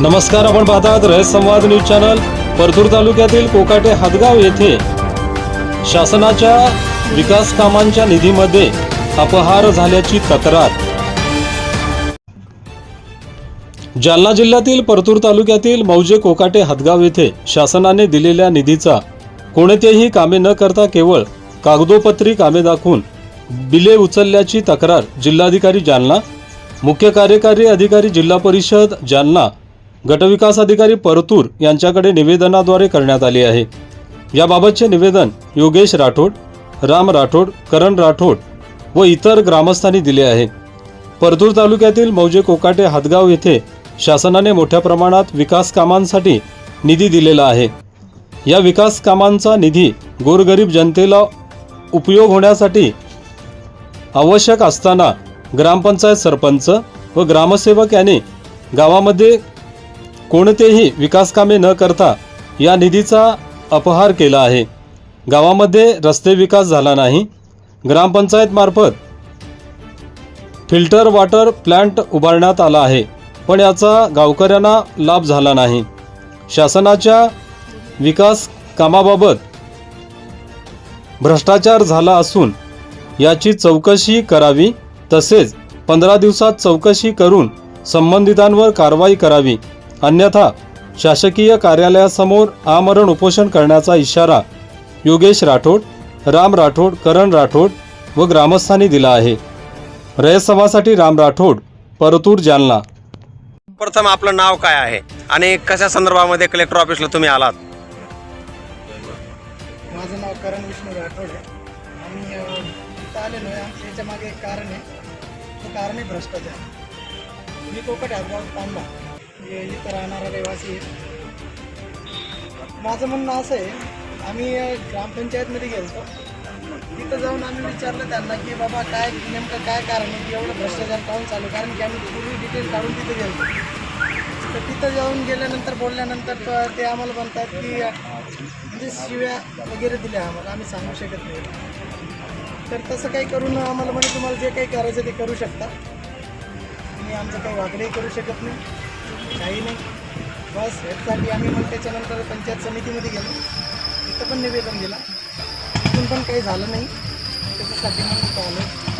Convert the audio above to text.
नमस्कार, आपण पाहतात रयत संवाद न्यूज चॅनल। परतूर तालुक्यातील कोकाटे हदगाव येथे शासनाच्या विकास कामांच्या निधीमध्ये अपहार झाल्याची तक्रार। जालना जिल्ह्यातील परतूर तालुक्यातील मौजे कोकाटे हदगाव येथे शासनाने दिलेल्या निधीचा कोणतेही कामे न करता केवळ कागदोपत्री कामे दाखवून बिले उचलल्याची तक्रार जिल्हाधिकारी जालना, मुख्य कार्यकारी अधिकारी जिल्हा परिषद जालना, गटविकास अधिकारी परतूर यांच्याकडे निवेदनाद्वारे करण्यात आले आहे। याबाबतचे निवेदन योगेश राठोड, राम राठोड, करण राठोड व इतर ग्रामस्थांनी दिले आहे। परतूर तालुक्यातील मौजे कोकाटे हदगाव येथे शासनाने मोठ्या प्रमाणात विकास कामांसाठी निधी दिलेला आहे। या विकास कामांचा निधी गोरगरीब जनतेला उपयोग होण्यासाठी आवश्यक असताना ग्रामपंचायत सरपंच व ग्रामसेवक यांनी गावामध्ये कोणतेही विकास कामे न करता या निधीचा अपहार केला आहे। गावामध्ये रस्ते विकास झाला नाही, ग्रामपंचायत मार्फत फिल्टर वॉटर प्लांट उभारण्यात आला आहे, पण याचा गावकऱ्यांना लाभ झाला नाही। शासनाच्या विकास कामाबाबत भ्रष्टाचार झाला असून याची चौकशी करावी, तसेच 15 दिवसात चौकशी करून संबंधितांवर कारवाई करावी, अन्यथा शासकीय कार्यालयासमोर आमरण उपोषण करण्याचा इशारा योगेश राठोड, राम राठोड, करण राठोड व ग्रामस्थांनी दिला आहे। रयत समाजासाठी राम राठोड, परतूर, जालना। प्रथम आपलं नाव काय आहे आणि कशा संदर्भामध्ये कलेक्टर ऑफिसला तुम्ही आलात? माझं नाव करण विष्णू राठोड आहे। आम्ही इथं आलेलो आहे। आमच्या याच्या मागे एक कारण आहे, तो कारण आहे भ्रष्टाचार। मी कोकाटे हदगाव तांबा इथं राहणारा रहिवासी आहे। माझं म्हणणं असं आहे, आम्ही ग्रामपंचायतमध्ये गेलो, तिथं जाऊन आम्ही विचारलं त्यांना की बाबा काय नेमकं काय कारण आहे की एवढं भ्रष्टाचार काऊन चालू, कारण की आम्ही पूर्वी डिटेल काढून तिथे गेलो। तर तिथं जाऊन गेल्यानंतर बोलल्यानंतर ते आम्हाला म्हणतात की म्हणजे शिव्या वगैरे दिल्या आम्हाला, आम्ही सांगू शकत नाही। तर तसं काही करून आम्हाला म्हणजे तुम्हाला जे काही करायचं ते करू शकता, तुम्ही आमचं काही वागडंही करू शकत नाही, काही नाही। बस ह्यासाठी आम्ही मग त्याच्यानंतर पंचायत समितीमध्ये गेलो, तिथं पण निवेदन दिलं, तिथून पण काही झालं नाही, त्याच्यासाठी मग इथं आलो।